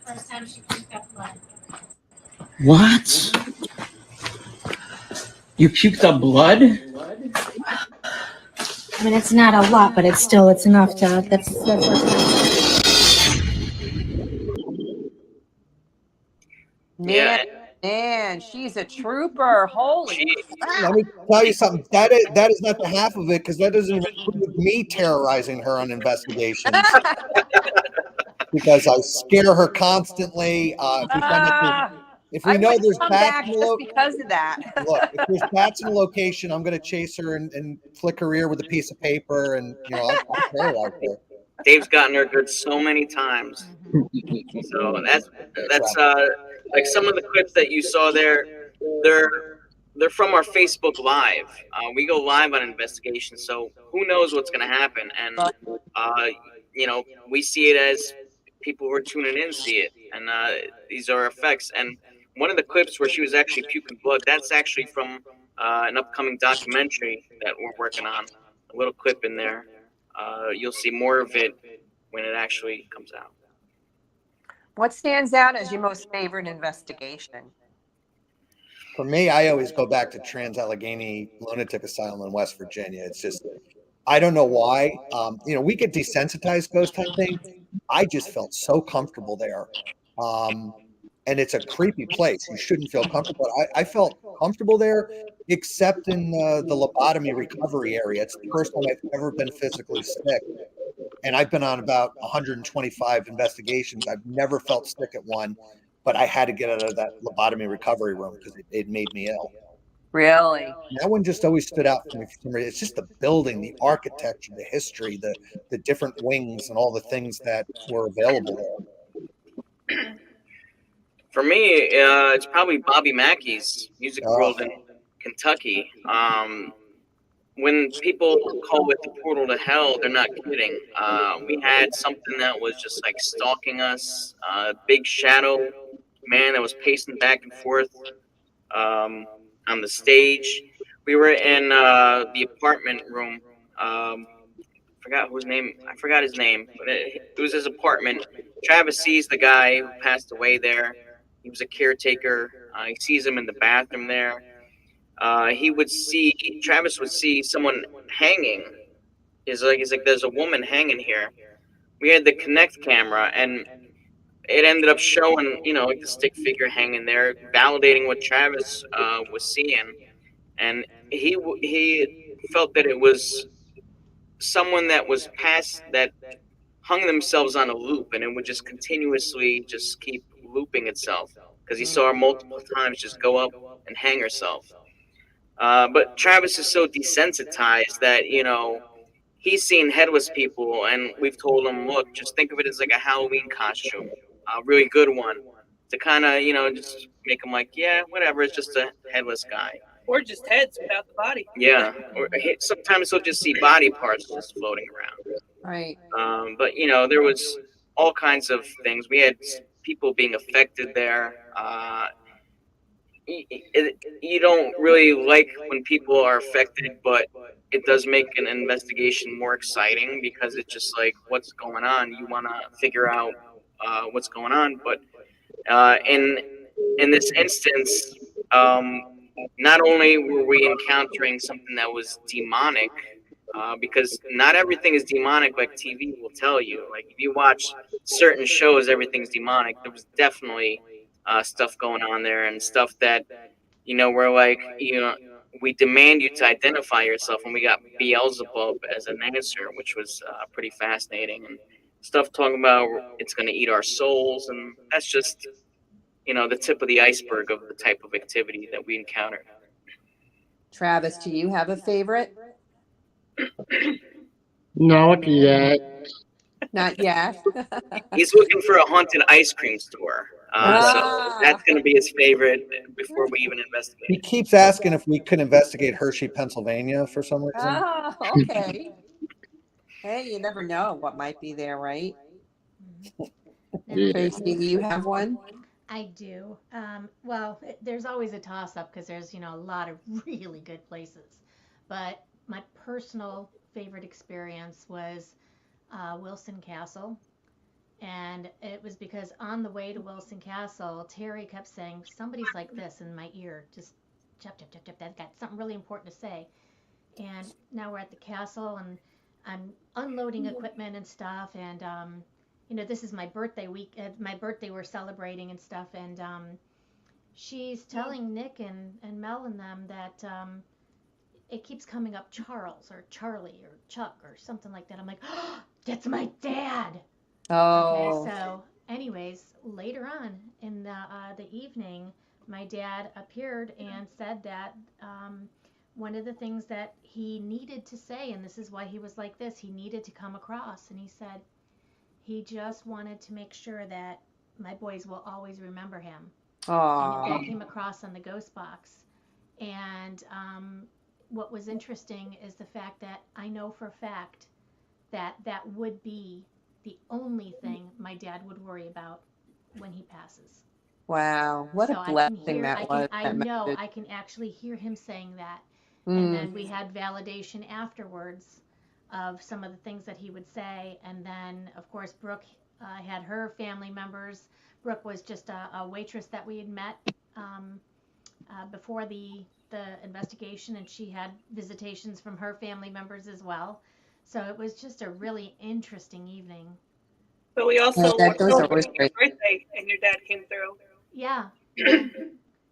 first time she picked up blood.
What? You puked up blood?
I mean, it's not a lot, but it's enough to. That's
Man, she's a trooper. Holy
Let me tell you something. That is not the half of it, because that doesn't include me terrorizing her on investigations. Because I scare her constantly. If we know there's bats in the
because of that.
look, if there's bats in the location, I'm gonna chase her and flick her ear with a piece of paper, and I'll terrorize her.
Dave's gotten her good so many times. So that's like some of the clips that you saw there. They're from our Facebook Live. We go live on investigations, so who knows what's going to happen? And we see it as people who are tuning in see it, and these are effects. And one of the clips where she was actually puking blood, that's actually from an upcoming documentary that we're working on. A little clip in there. You'll see more of it when it actually comes out.
What stands out as your most favorite investigation?
For me, I always go back to Trans-Allegheny Lunatic Asylum in West Virginia. It's just, I don't know why. We get desensitized ghost hunting. I just felt so comfortable there. Um, and it's a creepy place. You shouldn't feel comfortable. I felt comfortable there, except in the lobotomy recovery area. It's the first time I've ever been physically sick. And I've been on about 125 investigations. I've never felt sick at one, but I had to get out of that lobotomy recovery room because it made me ill.
Really?
That one just always stood out for me for some reason. It's just the building, the architecture, the history, the different wings, and all the things that were available there.
For me, it's probably Bobby Mackey's Music World in Kentucky. When people call it the portal to hell, they're not kidding. We had something that was just like stalking us, big shadow man that was pacing back and forth on the stage. We were in the apartment room. I forgot his name, but it was his apartment. Travis sees the guy who passed away there. He was a caretaker. He sees him in the bathroom there. Travis would see someone hanging. He's like, there's a woman hanging here. We had the Connect camera, and it ended up showing, like the stick figure hanging there, validating what Travis was seeing, and he felt that it was someone that was past that hung themselves on a loop, and it would just continuously just keep looping itself because he saw her multiple times just go up and hang herself. But Travis is so desensitized that, he's seen headless people, and we've told him, look, just think of it as like a Halloween costume, a really good one, to kind of, just make him like, yeah, whatever, it's just a headless guy.
Or just heads without the body.
Yeah, or sometimes he'll just see body parts just floating around.
Right.
But, there was all kinds of things. We had people being affected there. You don't really like when people are affected, but it does make an investigation more exciting because it's just like, what's going on? You want to figure out what's going on. But in this instance, not only were we encountering something that was demonic, because not everything is demonic like TV will tell you. Like if you watch certain shows, everything's demonic. There was definitely stuff going on there and stuff that, we're like, we demand you to identify yourself, and we got Beelzebub as an answer, which was pretty fascinating. And stuff talking about it's going to eat our souls, and that's just, the tip of the iceberg of the type of activity that we encounter.
Travis, do you have a favorite?
Not yet.
Not yet.
He's looking for a haunted ice cream store. So that's going to be his favorite before we even investigate.
He keeps asking if we could investigate Hershey, Pennsylvania for some reason.
Oh, okay. Hey, you never know what might be there, right?
Yeah.
Tracy, do you have one?
I do. Well, there's always a toss-up because there's, a lot of really good places. But my personal favorite experience was Wilson Castle. And it was because on the way to Wilson Castle, Terry kept saying, somebody's like this in my ear. Just chop, chop, chop, chop. That's got something really important to say. And now we're at the castle, and I'm unloading equipment and stuff. And, this is my birthday week. My birthday we're celebrating and stuff. And she's telling Nick and Mel and them that it keeps coming up Charles or Charlie or Chuck or something like that. I'm like, oh, that's my dad.
Oh.
Okay, so anyways, later on in the evening, my dad appeared and said that one of the things that he needed to say, and this is why he was like this, he needed to come across, and he said he just wanted to make sure that my boys will always remember him.
Aww.
And that came across on the ghost box. And what was interesting is the fact that I know for a fact that that would be the only thing my dad would worry about when he passes.
Wow, what
So
a blessing that was.
I
that
know
message.
I can actually hear him saying that. And then we had validation afterwards of some of the things that he would say. And then, of course, Brooke had her family members Brooke was just a waitress that we had met um, before the investigation, and she had visitations from her family members as well. So it was just a really interesting evening.
But we
Yeah,
also were
those are always
celebrating your
great.
birthday, and your dad came through.
Yeah, yeah.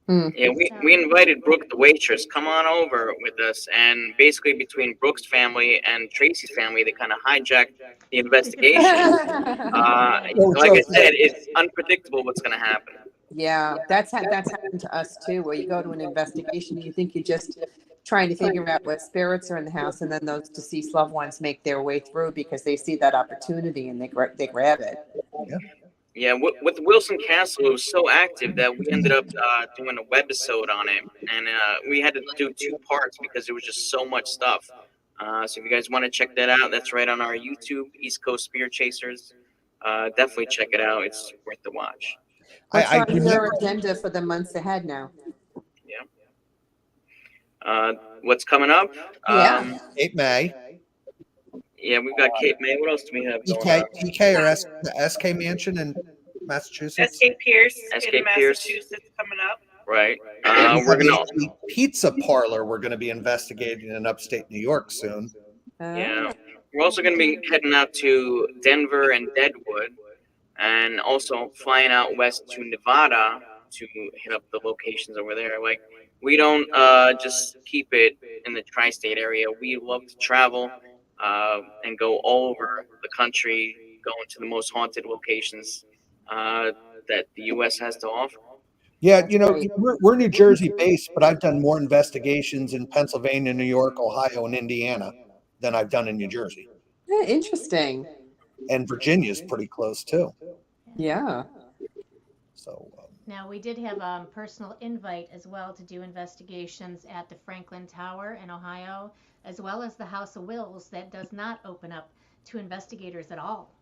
Hmm.
Yeah, we
So
invited Brooke, the waitress, come on over with us, and basically between Brooke's family and Tracy's family, they kind of hijacked the investigation. Uh,
yeah.
Well, it's
like I
okay.
said, it's unpredictable what's going to happen.
Yeah, that's happened to us too, where you go to an investigation, you think you're just trying to figure out what spirits are in the house, and then those deceased loved ones make their way through because they see that opportunity and they grab it.
Yeah.
Yeah, with Wilson Castle, it was so active that we ended up doing a webisode on it, and we had to do two parts because there was just so much stuff. So if you guys want to check that out, that's right on our YouTube, East Coast Spirit Chasers. Definitely check it out; it's worth the watch.
What's
I
on your
remember
agenda for the months ahead now?
Yeah. What's coming up?
Yeah.
8 May,
Yeah, we've got Cape May. What else do we have going
TK,
on?
TK or SK Mansion in Massachusetts.
SK Pierce
SK
in
Pierce.
Massachusetts coming up.
Right.
We
We're
have
gonna.
a pizza parlor we're going to be investigating in upstate New York soon.
Yeah. We're also gonna be heading out to Denver and Deadwood, and also flying out west to Nevada to hit up the locations over there. Like we don't just keep it in the tri-state area. We love to travel and go all over the country, going to the most haunted locations that the U.S. has to offer.
Yeah,
That's great.
we're New Jersey based, but I've done more investigations in Pennsylvania, New York, Ohio, and Indiana than I've done in New Jersey.
Yeah, interesting.
And Virginia's pretty close too.
Yeah.
So
Now, we did have a personal invite as well to do investigations at the Franklin Tower in Ohio, as well as the House of Wills that does not open up to investigators at all.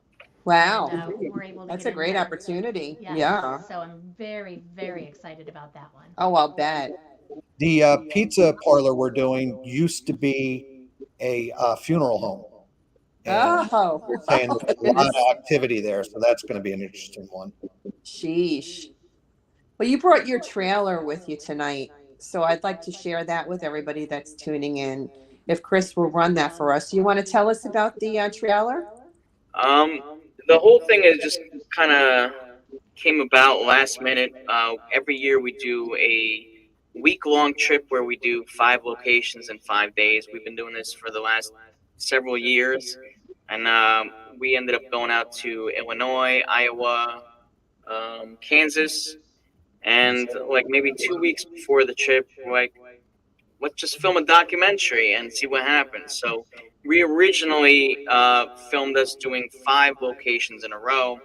Wow.
And we're able to
That's
get
a
in
great
there.
opportunity.
Yes.
Yeah.
So I'm very, very excited about that one.
Oh, I'll bet.
the pizza parlor we're doing used to be a funeral home, and
Oh,
they're saying
oh
there's a lot
goodness.
of activity there, so that's going to be an interesting one.
Sheesh. Well, you brought your trailer with you tonight, so I'd like to share that with everybody that's tuning in. If Chris will run that for us, you want to tell us about the trailer?
Um, the whole thing is just kind of came about last minute. Every year we do a week-long trip where we do 5 locations in 5 days. We've been doing this for the last several years, and we ended up going out to Illinois, Iowa, Kansas, and like maybe 2 weeks before the trip, we're like, let's just film a documentary and see what happens. So we originally filmed us doing 5 locations in a row.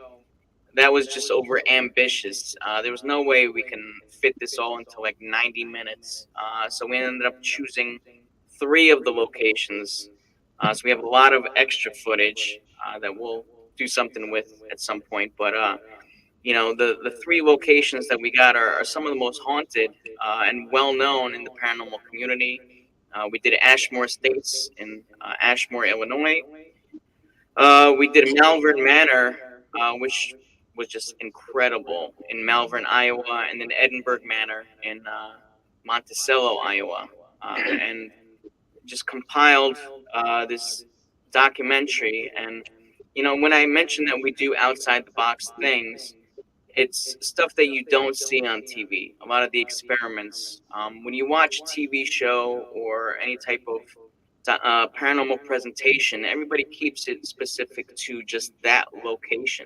That was just over ambitious. There was no way we can fit this all into like 90 minutes. So we ended up choosing 3 of the locations. So we have a lot of extra footage that we'll do something with at some point. But the 3 locations that we got are some of the most haunted and well known in the paranormal community. We did Ashmore Estates in Ashmore, Illinois. We did Malvern Manor, which was just incredible in Malvern, Iowa, and then Edinburgh Manor in Monticello, Iowa, and just compiled this documentary. And when I mentioned that we do outside the box things, it's stuff that you don't see on TV. A lot of the experiments. When you watch a TV show or any type of paranormal presentation, everybody keeps it specific to just that location.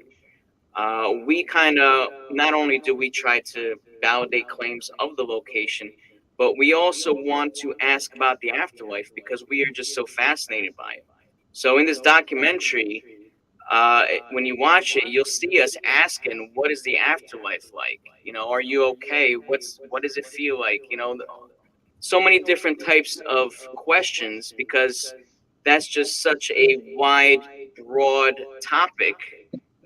We kind of not only do we try to validate claims of the location, but we also want to ask about the afterlife because we are just so fascinated by it. So in this documentary, when you watch it, you'll see us asking, "What is the afterlife like? Are you okay? What does it feel like? So many different types of questions because that's just such a wide, broad topic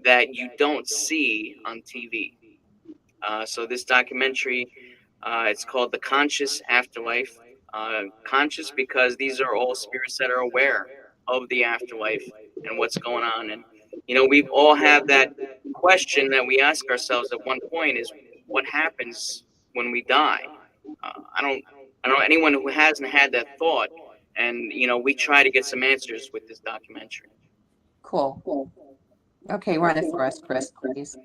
that you don't see on TV. So this documentary, it's called "The Conscious Afterlife." Conscious because these are all spirits that are aware of the afterlife and what's going on, and we've all had that question that we ask ourselves at one point: is what happens when we die? I don't know anyone who hasn't had that thought, and we try to get some answers with this documentary.
Cool. Okay, run it for us, Chris, please.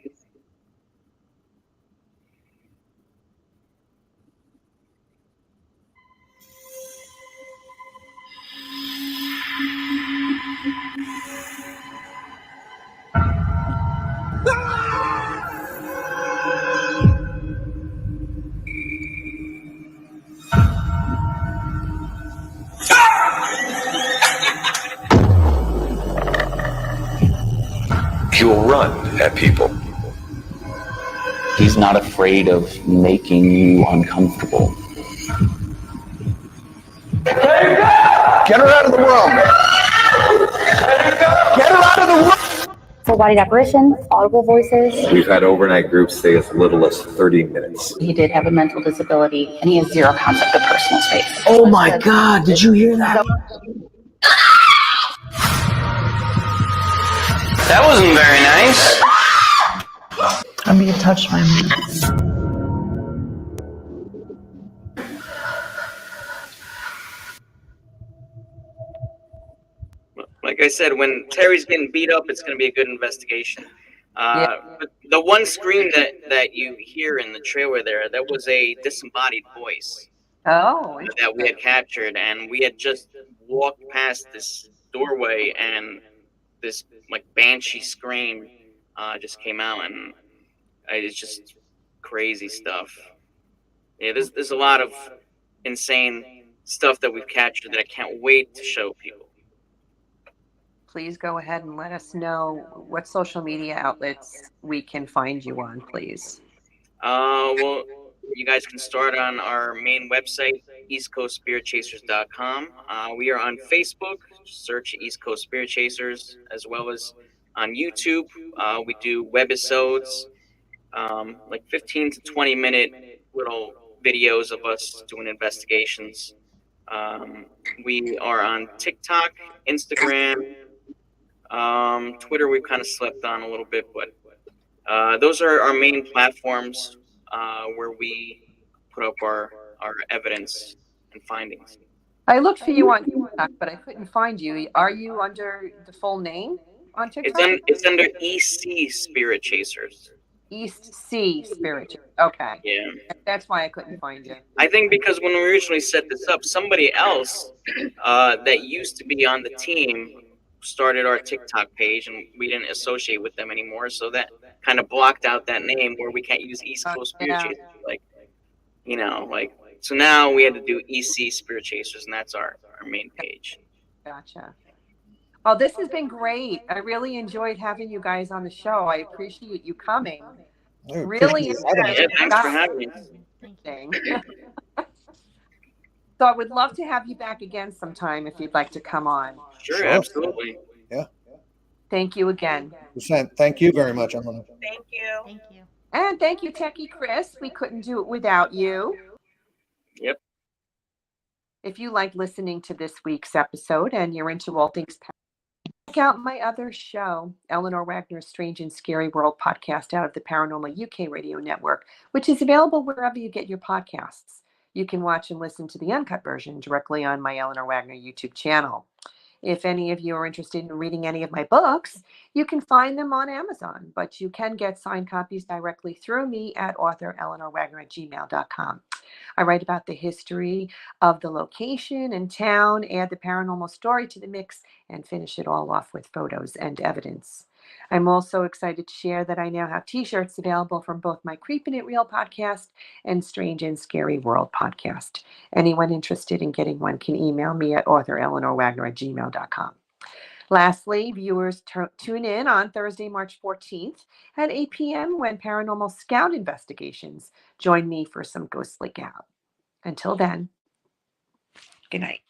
He'll run at people.
He's not afraid of making you uncomfortable.
Get her out of the room. Get her out of the room.
Full-bodied apparitions, audible voices.
We've had overnight groups stay as little as 30 minutes.
He did have a mental disability, and he has zero concept of personal space.
Oh my God, did you hear that?
That wasn't very nice.
I'm being touched by him.
Like I said, when Terry's getting beat up, it's going to be a good investigation. But the one scream that you hear in the trailer there, that was a disembodied voice.
Oh,
that we had captured, and we had just walked past this doorway, and this like banshee scream just came out, and it's just crazy stuff. Yeah, there's a lot of insane stuff that we've captured that I can't wait to show people.
please go ahead and let us know what social media outlets we can find you on, please.
Well, you guys can start on our main website, eastcoastspiritchasers.com. We are on Facebook. Just search East Coast Spirit Chasers, as well as on YouTube. We do webisodes, like 15 to 20 minute little videos of us doing investigations. We are on TikTok, Instagram, Twitter. We've kind of slept on a little bit, but those are our main platforms where we put up our evidence and findings.
I looked for you on TikTok, but I couldn't find you. Are you under the full name on TikTok?
It's under EC Spirit Chasers.
East Sea Spirit. Okay.
Yeah.
That's why I couldn't find you.
I think because when we originally set this up, somebody else that used to be on the team started our TikTok page, and we didn't associate with them anymore, so that kind of blocked out that name where we can't use East Coast Spirit Chasers, so now we had to do EC Spirit Chasers, and that's our main page.
Gotcha. Well, this has been great. I really enjoyed having you guys on the show. I appreciate you coming. Really
Yeah, thanks for having me.
Thank you. So I would love to have you back again sometime if you'd like to come on.
Sure. Absolutely.
Yeah.
Thank you again.
Thank you very much, Eleanor.
Thank you.
Thank you.
And thank you, Techie Chris. We couldn't do it without you.
Yep.
If you like listening to this week's episode and you're into all things paranormal, check out my other show, Eleanor Wagner's Strange and Scary World podcast out of the Paranormal UK radio network, which is available wherever you get your podcasts. You can watch and listen to the uncut version directly on my Eleanor Wagner YouTube channel. If any of you are interested in reading any of my books, you can find them on Amazon, but you can get signed copies directly through me at authoreleanorwagner@gmail.com. I write about the history of the location and town, add the paranormal story to the mix, and finish it all off with photos and evidence. I'm also excited to share that I now have t-shirts available from both my Creepin It Reel podcast and Strange and Scary World podcast. Anyone interested in getting one can email me at authoreleanorwagner@gmail.com. Lastly, viewers tune in on Thursday, March 14th at 8 p.m. when Paranormal Scout Investigations join me for some ghostly gab. Until then, good night.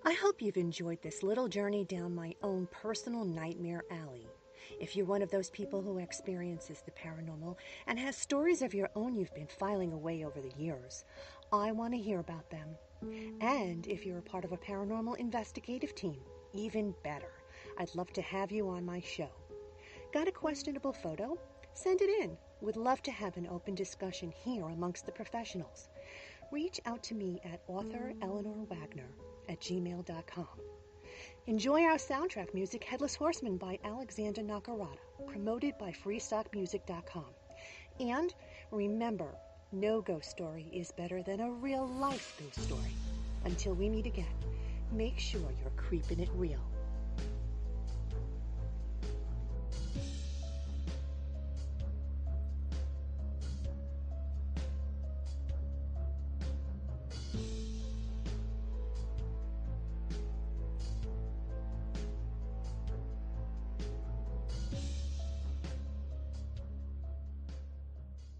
I hope you've enjoyed this little journey down my own personal nightmare alley. If you're one of those people who experiences the paranormal and has stories of your own you've been filing away over the years, I want to hear about them. And if you're a part of a paranormal investigative team, Even better, I'd love to have you on my show. Got a questionable photo? Send it in. Would love to have an open discussion here amongst the professionals. Reach out to me at authoreleanorwagner@gmail.com. Enjoy our soundtrack music, Headless Horseman by Alexander Nakarada, promoted by freestockmusic.com. And remember, no ghost story is better than a real-life ghost story. Until we meet again, make sure you're creeping it real.